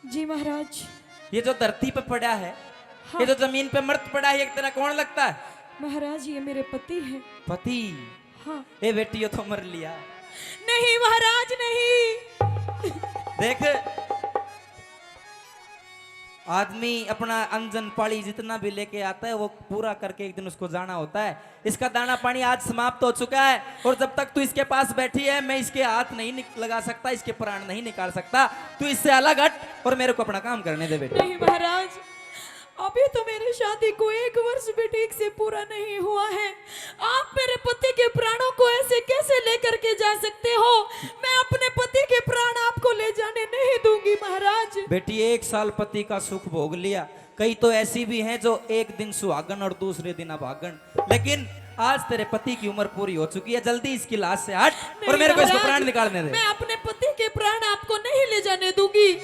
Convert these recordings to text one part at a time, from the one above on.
जी महाराज। ये जो धरती पे पड़ा है, हाँ। ये जो जमीन पे मर्द पड़ा है, एक तेरा कौन लगता है? महाराज ये मेरे पति हैं। पति? हाँ। ए बेटी ये तो मर लिया। नहीं महाराज नहीं। देख आदमी अपना अंजन पाली जितना भी लेके आता है वो पूरा करके एक दिन उसको जाना होता है। इसका दाना पानी आज समाप्त हो चुका है और जब तक तू इसके पास बैठी है मैं इसके हाथ नहीं लगा सकता, इसके प्राण नहीं निकाल सकता। तू इससे अलग हट और मेरे को अपना काम करने दे बेटी। नहीं महाराज, अभी तो मेरी शादी को 1 वर्ष भी ठीक से पूरा नहीं हुआ है। आप मेरे पति के प्राणों को ऐसे कैसे लेकर के जा सकते हो? मैं अपने पति के प्राण आपको ले जाने नहीं दूंगी महाराज। बेटी 1 साल पति का सुख भोग लिया, कई तो ऐसी भी हैं जो एक दिन सुहागन और दूसरे दिन अभागन, लेकिन आज तेरे पति की उम्र पूरी हो चुकी है। जल्दी इसकी लाश से हट और मेरे को इसको प्राण निकालने दे। मैं अपने पति के प्राण आपको नहीं ले जाने दूंगी।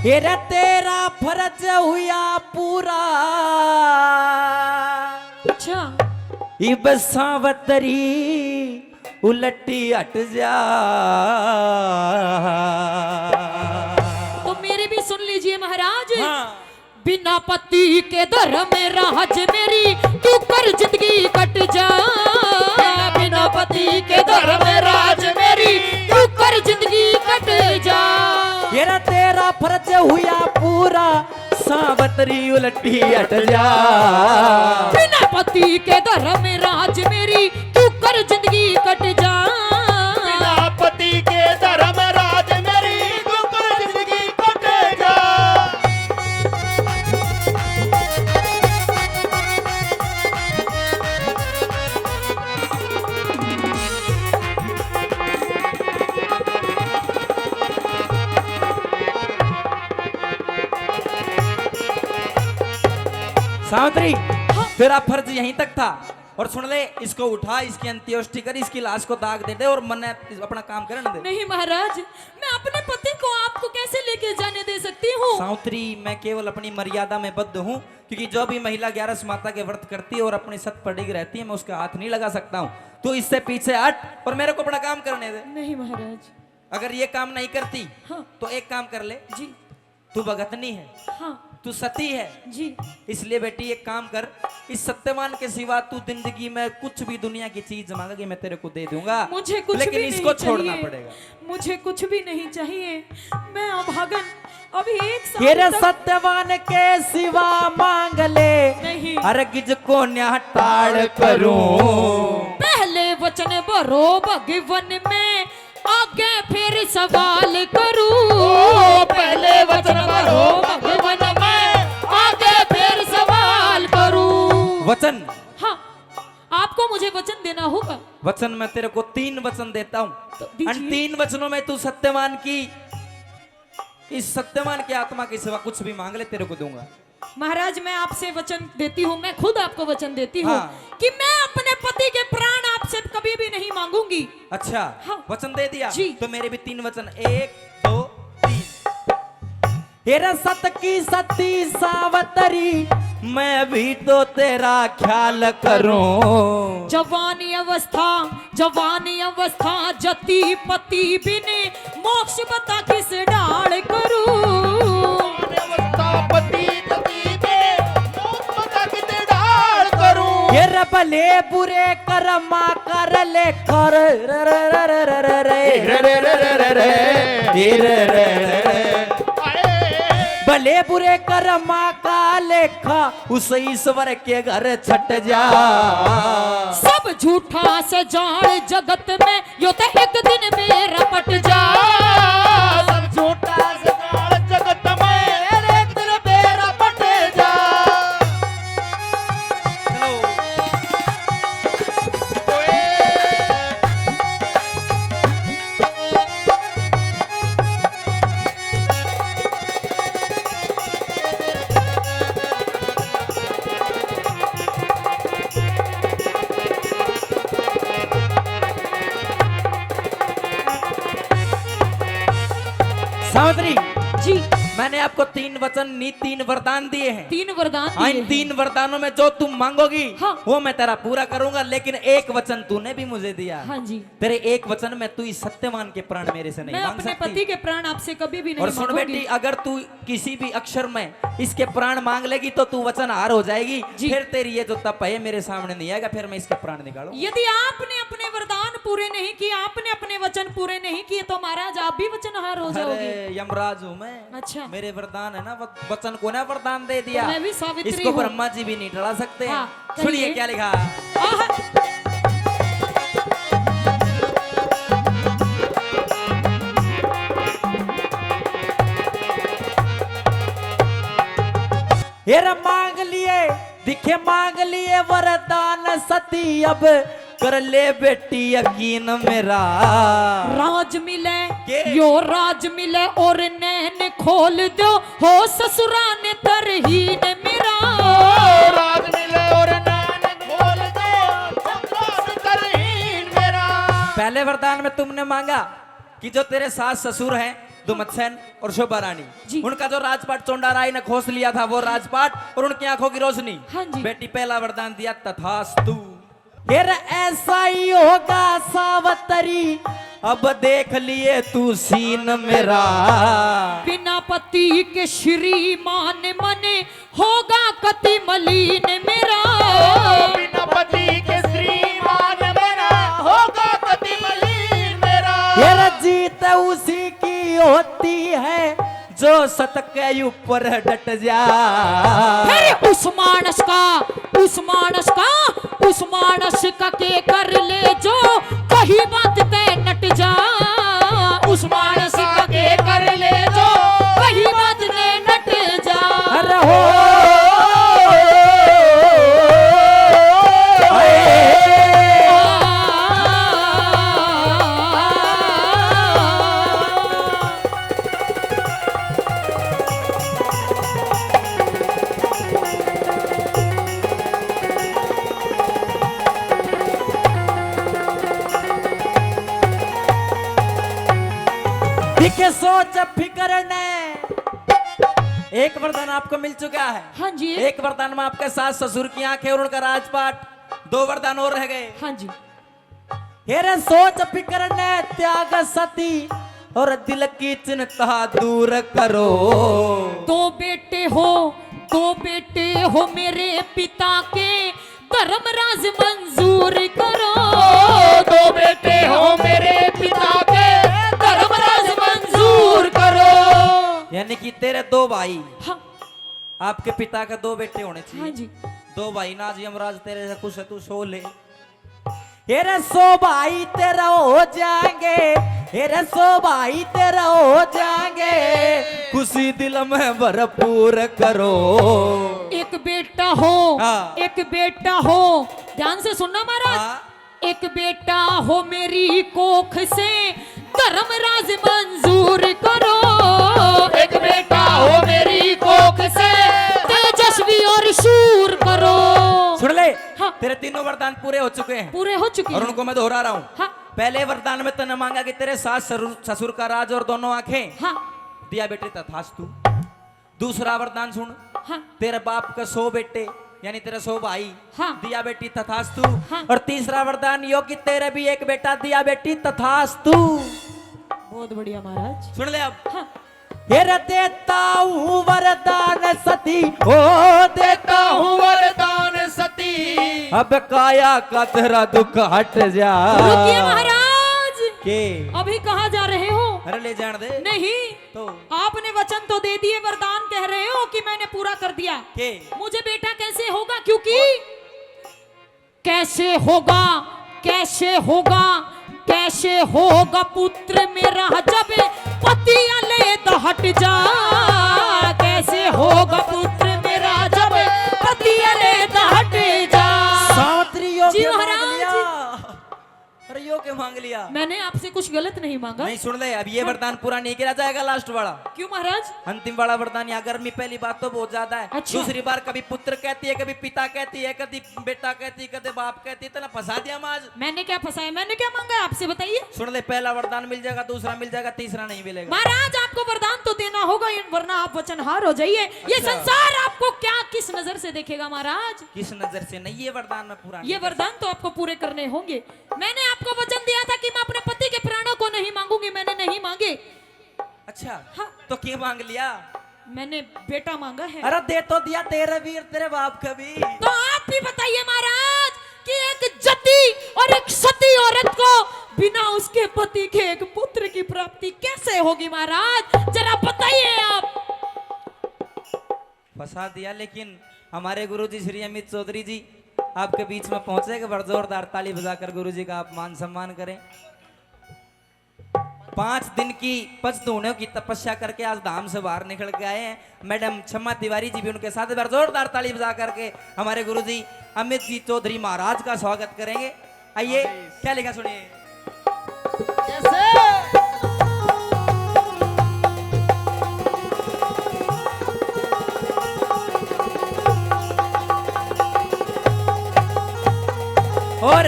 ये तेरा फर्ज हुआ पूरा, अच्छा इब सावतरी उलटी हट जा। तो मेरे भी सुन लीजिए महाराज। हाँ। बिना पति के दर में राज मेरी क्यों कर जिंदगी कट जा। बिना पति के दर में राज मेरी क्यों कर जिंदगी कट जा। ये तेरा फर्ज हुआ पूरा, सावतरी उलटी हट जा। बिना पति के दर में राज मेरी क्यों कर जिंदगी कट जा। बिना पति के धर्म राज मेरी क्यों कर जिंदगी कट जा। सावित्री तेरा फर्ज यहीं तक था। और सुन ले, इसको उठा, इसकी अंत्येष्टि कर, इसकी लाश को दाग दे दे और मन अपना काम करने दे। नहीं महाराज, मैं अपने पति को आपको कैसे लेके जाने दे सकती हूँ? सावित्री मैं केवल अपनी मर्यादा में बद्ध हूँ, क्योंकि जो भी महिला 11 माता के व्रत करती है और अपनी सत पर डिग रहती है मैं उसका हाथ नहीं लगा सकता हूँ। तू इससे पीछे हट और मेरे को अपना काम करने दे। नहीं महाराज। अगर ये काम नहीं करती हाँ। तो एक काम कर ले। जी। तू भगतनी है, हाँ तू सती है, जी। इसलिए बेटी एक काम कर, इस सत्यवान के सिवा तू जिंदगी में कुछ भी दुनिया की चीज मांगेगी मैं तेरे को दे दूंगा। मुझे कुछ लेकिन भी इसको नहीं छोड़ना चाहिए। पड़ेगा। मुझे कुछ भी नहीं चाहिए। मैं अभागन अभी 1 साल तेरे तक- सत्यवान के सिवा मांग ले, नहीं। अर्गिज को न्याटाड़ करूं। पहले वचन भरो भगवन में, आगे फिर सवाल करूं। पहले वचन भरो भगवन में, आगे फिर सवाल करूं। वचन? हाँ, आपको मुझे वचन देना होगा। वचन मैं तेरे को 3 वचन देता हूँ। तो दीजिए। और 3 वचनों में तू सत्यवान की, इस सत्यवान की आत्मा के सिवा कुछ भी मांग ले तेरे को दूंगा। महाराज मैं आपसे वचन देती हूँ, मैं खुद आपको वचन देती हूँ हाँ। कि मैं अपने पति के प्राण आपसे कभी भी नहीं मांगूंगी। अच्छा हाँ। वचन दे दिया जी। तो मेरे भी 3 वचन, 1 2 3। तेरा सत की सती सावतरी मैं भी तो तेरा ख्याल करूं। जवानी अवस्था जति पति बिने, मोक्ष बता किस डाल करूं। पति पति दे, मौत बता किते डाल करूं। ये भले बुरे कर्मा कर ले कर रे रे रे रे रे रे रे रे रे रे रे रे। भले बुरे कर्मा का लेखा उस ईश्वर के घर छट जा। सब झूठा से जान जगत में, यो ते एक दिन मेरा पट जा। सब झूठा सकाल जगत में, एक दिन मेरा पट जा। सावित्री जी। मैंने आपको 3 वचन नहीं 3 वरदान दिए हैं। 3 वरदान हाँ, दिए इन हैं। 3 वरदानों में जो तुम मांगोगी हाँ। वो मैं तेरा पूरा करूंगा, लेकिन एक वचन तूने भी मुझे दिया। हाँ जी। तेरे एक वचन में तू इस सत्यवान के प्राण मेरे से नहीं मैं मांग अपने सकती। पति के प्राण आपसे कभी भी नहीं और सुन मांगूंगी। बेटी, अगर तू किसी भी अक्षर में इसके प्राण मांग लेगी तो तू वचन हार हो जाएगी। जी। फिर तेरी ये जो तप है मेरे सामने नहीं आएगा, फिर मैं इसके प्राण निकालूं। यदि आपने अपने वरदान पूरे नहीं किए, आपने अपने वचन पूरे नहीं किए, तो महाराज आप भी वचनहार हो जाओगे। अरे यमराज हूँ मैं। अच्छा। मेरे वरदान है ना, वचन को ना वरदान दे दिया। तो मैं भी सावित्री इसको हूँ। ब्रह्मा जी भी नहीं टला सकते। हाँ, सुनिए कहिए। क्या लिखा। आहा, हेरा मांग लिए दिखे, मांग लिए वरदान सती, अब कर ले बेटी यकीन मेरा। राज मिले के? यो राज मिले और नैन खोल दो, हो ससुरान तरहीन मेरा। राज मिले और नैन खोल दो, ससुराल तरहीन मेरा। पहले वरदान में तुमने मांगा कि जो तेरे सास ससुर हैं दुमत्सेन और शोभा रानी, जी। उनका जो राजपाट चोंडा राय ने खोस लिया था वो राजपाट और उनकी आंखों की रोशनी। हाँ जी। बेटी पहला वरदान दिया तथास्तु। फिर ऐसा ही होगा सावतरी, अब देख लिए तू सीन मेरा। बिना पति के श्रीमान मने होगा कति मलिन मेरा। बिना पति के श्रीमान मेरा होगा कति मलिन मेरा। फिर जीत उसी की होती है जो सत के ऊपर डट जा। फिर उस मानस का के कर ले जो कही बात ते नट जा। उस मानस का के कर ले जो कही बात ते नट जा। अरे हो दिखे सोच फिकर ने। एक वरदान आपको मिल चुका है। हाँ जी। एक वरदान में आपके सास ससुर की आंखें और उनका राजपाट, 2 वरदान और रह गए। हाँ जी। हेरे सोच फिकर ने त्याग सती और दिल की चिंता दूर करो। 2 बेटे हो मेरे पिता के, धर्मराज मंजूर करो। 2 बेटे हो मेरे पिता के, धर्मराज मंजूर करो। यानी कि तेरे 2 भाई, हाँ आपके पिता के 2 बेटे होने हाँ चाहिए। जी। 2 भाई ना जी यमराज तेरे से खुश है, तू सो ले। हेरे 100 भाई तेरा हो जाएंगे, हेरे 100 भाई तेरा हो जाएंगे, खुशी दिल में भरपूर करो। एक बेटा हो, हाँ। एक बेटा हो, ध्यान से सुनना महाराज। हाँ। एक बेटा हो मेरी कोख से, धर्मराज मंजूर करो। एक बेटा हो मेरी कोख से, तेजस्वी और शूर करो। सुन ले। हाँ। तेरे 3 वरदान पूरे हो चुके हैं पूरे हो चुके और हैं। उनको मैं दोहरा रहा हूँ। हाँ पहले वरदान में तूने मांगा कि तेरे सास ससुर का राज और दोनों आंखें, हाँ दिया बेटे तथास्तु। दूसरा वरदान सुन, हाँ तेरे बाप का 100 बेटे यानी तेरे 100 भाई, हाँ। दिया बेटी तथास्तु। हाँ। और तीसरा वरदान यो कि तेरे भी एक बेटा, दिया बेटी तथास्तु। बहुत बढ़िया महाराज। सुन ले अब। हाँ हेर देता हूँ वरदान सती, ओ देता हूँ वरदान सती। अब काया का तेरा दुख हट जा। रुकिए महाराज, के अभी कहाँ जा रहे हो? अरे ले जान दे नहीं, तो आपने वचन तो दे दिए, वरदान कह रहे हो कि मैंने पूरा कर दिया। के मुझे बेटा कैसे होगा? क्योंकि कैसे होगा, कैसे होगा, कैसे होगा पुत्र मेरा जब पति अलग हट जा। कैसे होगा पुत्र मेरा जब पति अलग हट जा। सावित्री योग्य जी मांग महाराज। लिया। अरे यो के मांग लिया? मैंने आपसे कुछ गलत नहीं मांगा। नहीं सुन ले, अब ये वरदान पूरा नहीं किया जाएगा, लास्ट वाला क्यों महाराज? अंतिम वाला वरदान। यहाँ गर्मी पहली बात तो बहुत ज्यादा है। अच्छा। दूसरी बार कभी पुत्र कहती है, कभी पिता कहती है, कभी बेटा कहती है, कभी बाप कहती है, इतना फंसा दिया हम आज। मैंने क्या फंसाया? मैंने क्या मांगा है आपसे, बताइए। सुन ले, पहला वरदान मिल जाएगा, दूसरा मिल जाएगा, तीसरा नहीं मिलेगा। महाराज आपको वरदान तो देना होगा, वरना आप वचनहार हो जाइए। ये अच्छा। संसार आपको क्या किस नजर से देखेगा महाराज? किस नजर से नहीं, ये वरदान में पूरा ये वरदान तो आपको पूरे करने होंगे। मैंने आपको वचन दिया था कि मैं अपने पति के प्राणों को नहीं मांगूंगी, मैंने नहीं मांगे। अच्छा हाँ। तो क्यों मांग लिया? मैंने बेटा मांगा है। अरे दे तो दिया तेरे वीर तेरे बाप का भी। तो आप भी बताइए महाराज कि एक जति और एक सती औरत को बिना उसके पति के एक पुत्र की प्राप्ति कैसे होगी महाराज? जरा बताइए आप। फंसा दिया, लेकिन हमारे गुरुजी श्री अमित चौधरी जी आपके बीच में पहुंचे, एक बार जोरदार ताली बजाकर गुरुजी का आप मान सम्मान करें। 5 दिन की पचदूणों की तपस्या करके आज धाम से बाहर निकल के आए हैं। मैडम क्षमा तिवारी जी भी उनके साथ, एक बार जोरदार ताली बजा करके हमारे गुरुजी अमित जी चौधरी महाराज का स्वागत करेंगे। आइए, क्या लिखा सुनिए। और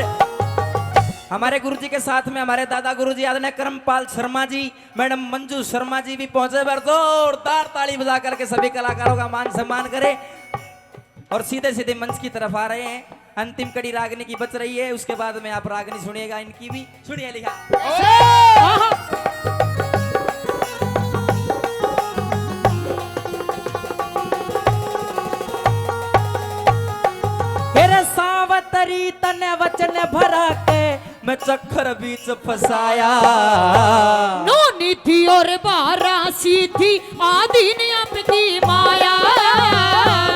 हमारे गुरुजी के साथ में हमारे दादा गुरुजी आदरणीय कर्मपाल शर्मा जी, मैडम मंजू शर्मा जी भी पहुंचे। बार जोरदार ताली बजा करके सभी कलाकारों का मान सम्मान करें। और सीधे सीधे मंच की तरफ आ रहे हैं। अंतिम कड़ी रागनी की बच रही है, उसके बाद में आप रागनी सुनिएगा, इनकी भी सुनिए। लिखा सावतरी तने वचन भरा के मैं चक्कर बीच फसाया। नो नीति और 12 सीधी आदि नियम की माया।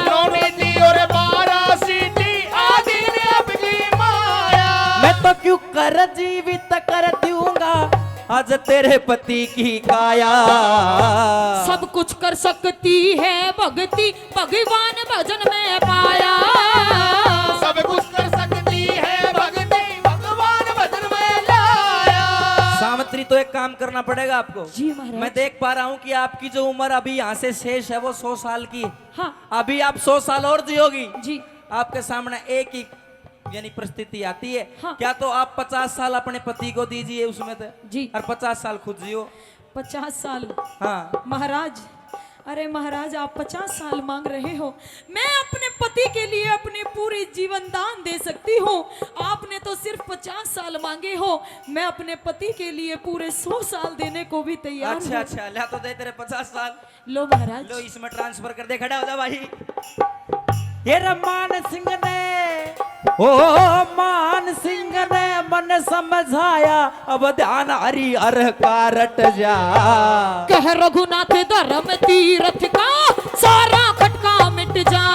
नो नीति और 12 सीधी आदि नियम की माया। मैं तो क्यों कर जीवित कर दूंगा आज तेरे पति की काया। सब कुछ कर सकती है भक्ति, भगवान भजन में पाया। सब कुछ कर सकती है भक्ति, भगवान भजन में लाया। सावित्री, तो एक काम करना पड़ेगा आपको। जी महाराज। मैं देख पा रहा हूँ कि आपकी जो उम्र अभी यहाँ से शेष है वो 100 साल की है। हाँ अभी आप 100 साल और जियोगी। जी। आपके सामने एक ही यानी परिस्थिति आती है। हाँ। क्या तो आप 50 साल अपने पति को दीजिए उसमें तो जी। और 50 साल खुद जियो। 50 साल हाँ महाराज, अरे महाराज आप 50 साल मांग रहे हो, मैं अपने पति के लिए अपने पूरे जीवन दान दे सकती हूँ। आपने तो सिर्फ 50 साल मांगे हो, मैं अपने पति के लिए पूरे 100 साल देने को भी तैयार अच्छा हूँ। अच्छा, ला तो दे तेरे 50 साल। लो महाराज। लो इसमें ट्रांसफर कर दे, खड़ा हो जा भाई। ये मान सिंह ने, ओ मान सिंह ने मन समझाया, अब ध्यान हरि हर का रट जा। कह रघुनाथ धर्म तीरथ का सारा खटका मिट जा।